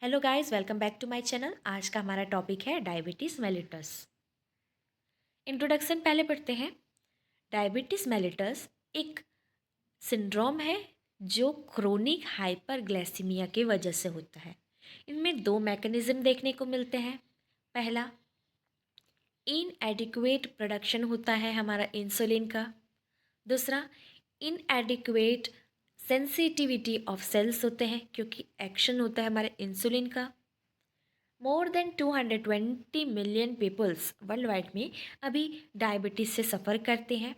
Hello guys, welcome back to my channel. आज का हमारा टॉपिक है डायबिटीज़ मेलिटस। इंट्रोडक्शन पहले पढ़ते हैं। डायबिटीज़ मेलिटस एक सिंड्रोम है जो क्रोनिक हाइपरग्लाइसीमिया की वजह से होता है। इनमें दो मैकेनिज्म देखने को मिलते हैं। पहला, इनएडिक्वेट प्रोडक्शन होता है हमारा इंसुलिन का। दूसरा, इनएडिक्वेट सेंसिटिविटी ऑफ सेल्स होते हैं क्योंकि एक्शन होता है हमारे इंसुलिन का। More than 220 million peoples world wide में अभी डायबिटीज़ से सफ़र करते हैं।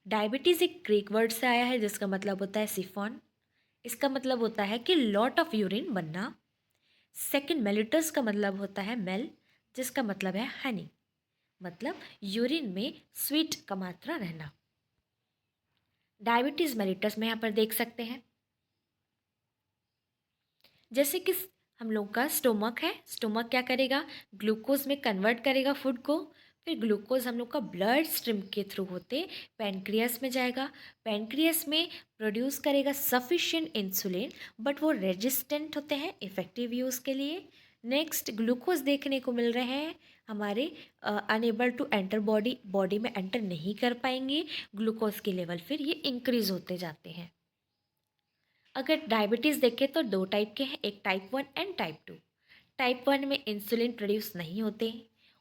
डायबिटीज़ एक ग्रीक वर्ड से आया है जिसका मतलब होता है सिफॉन। इसका मतलब होता है कि लॉट ऑफ यूरिन बनना। सेकंड, मेलिटस का मतलब होता है मेल, जिसका मतलब है हनी, मतलब यूरिन में स्वीट का मात्रा रहना। डायबिटीज़ मेलिटस में यहाँ पर देख सकते हैं, जैसे कि हम लोग का स्टोमक है। स्टोमक क्या करेगा, ग्लूकोज में कन्वर्ट करेगा फूड को। फिर ग्लूकोज हम लोग का ब्लड स्ट्रीम के थ्रू होते पैनक्रियास में जाएगा। पैनक्रियास में प्रोड्यूस करेगा सफिशिएंट इंसुलिन, बट वो रेजिस्टेंट होते हैं इफेक्टिव यूज़ के लिए। नेक्स्ट, ग्लूकोज देखने को मिल रहे हैं हमारे enable to enter body, body में एंटर नहीं कर पाएंगे। ग्लूकोज के लेवल फिर ये इंक्रीज होते जाते हैं। अगर डायबिटीज़ देखें तो दो टाइप के हैं, एक टाइप 1 एंड टाइप 2। टाइप 1 में इंसुलिन प्रोड्यूस नहीं होते,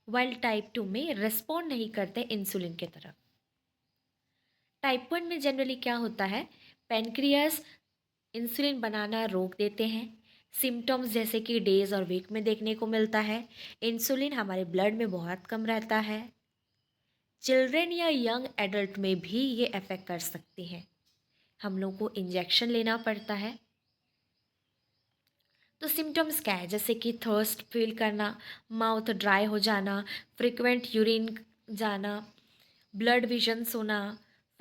वाइल टाइप 2 में रिस्पॉन्ड नहीं करते इंसुलिन के तरफ। टाइप 1 में जनरली क्या होता है, पैनक्रियास इंसुलिन बनाना रोक देते हैं। सिम्टम्स जैसे कि डेज और वीक में देखने को मिलता है। इंसुलिन हमारे ब्लड में बहुत कम रहता है। चिल्ड्रेन या यंग एडल्ट में भी ये अफेक्ट कर सकती हैं। हम लोग को इंजेक्शन लेना पड़ता है। तो सिम्टम्स क्या है, जैसे कि थर्स्ट फील करना, माउथ ड्राई हो जाना, फ्रिक्वेंट यूरिन जाना, ब्लड विजन्स होना,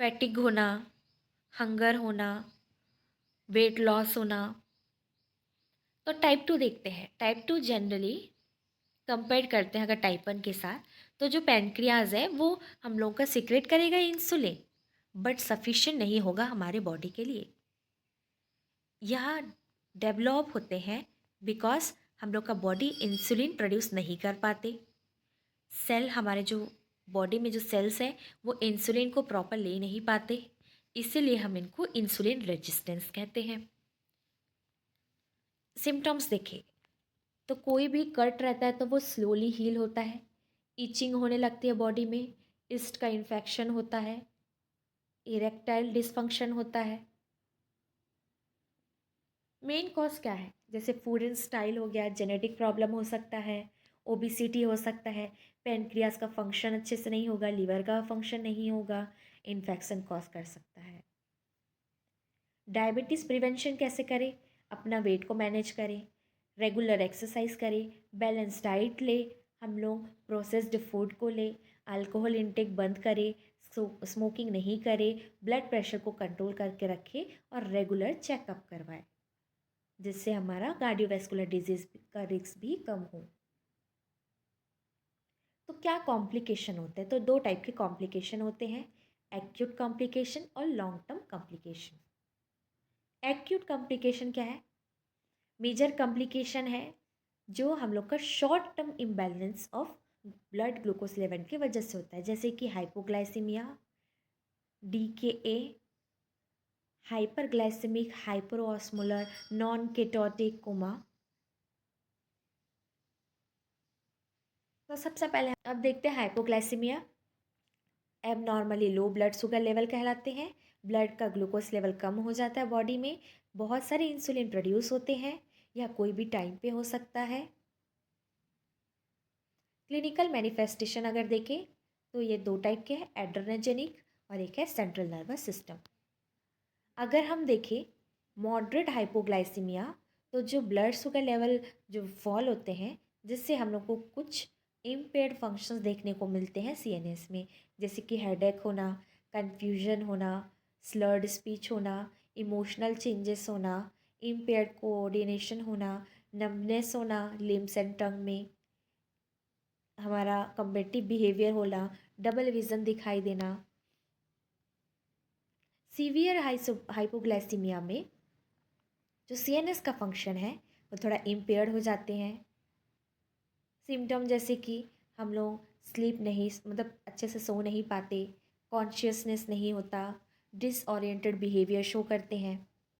फैटिग होना, हंगर होना, वेट लॉस होना। तो टाइप 2 देखते हैं। टाइप 2 जनरली कंपेयर करते हैं अगर टाइप 1 के साथ, तो जो पैनक्रियाज है वो हम लोग का सिक्रेट करेगा इंसुलिन, बट सफिशिएंट नहीं होगा हमारे बॉडी के लिए। यह डेवलप होते हैं बिकॉज हम लोग का बॉडी इंसुलिन प्रोड्यूस नहीं कर पाते। सेल, हमारे जो बॉडी में जो सेल्स हैं वो इंसुलिन को प्रॉपर ले नहीं पाते, इसीलिए हम इनको इंसुलिन रेजिस्टेंस कहते हैं। सिम्टम्स देखें तो कोई भी कट रहता है तो वो स्लोली हील होता है। इचिंग होने लगती है बॉडी में, ईस्ट का इन्फेक्शन होता है, इरेक्टाइल डिसफंक्शन होता है। मेन कॉज क्या है, जैसे फूड एंड स्टाइल हो गया, जेनेटिक प्रॉब्लम हो सकता है, ओबिसिटी हो सकता है, पेनक्रियास का फंक्शन अच्छे से नहीं होगा, लीवर का फंक्शन नहीं होगा, इन्फेक्शन कॉज कर सकता है। डायबिटीज़ प्रिवेंशन कैसे करें, अपना वेट को मैनेज करें, रेगुलर एक्सरसाइज करें, बैलेंस डाइट ले, हम लोग प्रोसेस्ड फूड को ले, अल्कोहल इंटेक बंद करें, स्मोकिंग नहीं करें, ब्लड प्रेशर को कंट्रोल करके रखें और रेगुलर चेकअप करवाएं, जिससे हमारा कार्डियोवैस्कुलर डिजीज का रिस्क भी कम हो। तो क्या कॉम्प्लिकेशन होते हैं, तो दो टाइप के कॉम्प्लिकेशन होते हैं, एक्यूट कॉम्प्लिकेशन और long term complication. Acute complication क्या है, मेजर कॉम्प्लिकेशन है जो हम लोग का short term imbalance of blood glucose level की वजह से होता है, जैसे कि hypoglycaemia, DKA, hyperglycaemic hyperosmolar non ketotic coma. तो सबसे पहले अब देखते हैं hypoglycaemia. Abnormally low blood sugar level कहलाते हैं। ब्लड का ग्लूकोज लेवल कम हो जाता है बॉडी में, बहुत सारे इंसुलिन प्रोड्यूस होते हैं, या कोई भी टाइम पे हो सकता है। क्लिनिकल मैनिफेस्टेशन अगर देखें तो ये दो टाइप के हैं, एड्रेनर्जेनिक और एक है सेंट्रल नर्वस सिस्टम। अगर हम देखें मॉडरेट हाइपोग्लाइसीमिया, तो जो ब्लड शुगर लेवल जो फॉल होते हैं, जिससे हम लोग को कुछ इम्पेयर्ड फंक्शंस देखने को मिलते हैं CNS में, जैसे कि हेडेक होना, कन्फ्यूजन होना, स्लर्ड स्पीच होना, इमोशनल चेंजेस होना, इम्पेयर्ड कोऑर्डिनेशन होना, नमनेस होना लिम्स एंड टंग में, हमारा कम्बेटिव बिहेवियर होना, डबल विज़न दिखाई देना। सीवियर हाइपोग्लाइसीमिया में जो CNS का फंक्शन है वो थोड़ा इम्पेयर्ड हो जाते हैं। सिम्टम जैसे कि हम लोग स्लीप नहीं मतलब अच्छे से सो नहीं पाते, कॉन्शियसनेस नहीं होता, डिसओरिएंटेड बिहेवियर शो करते हैं।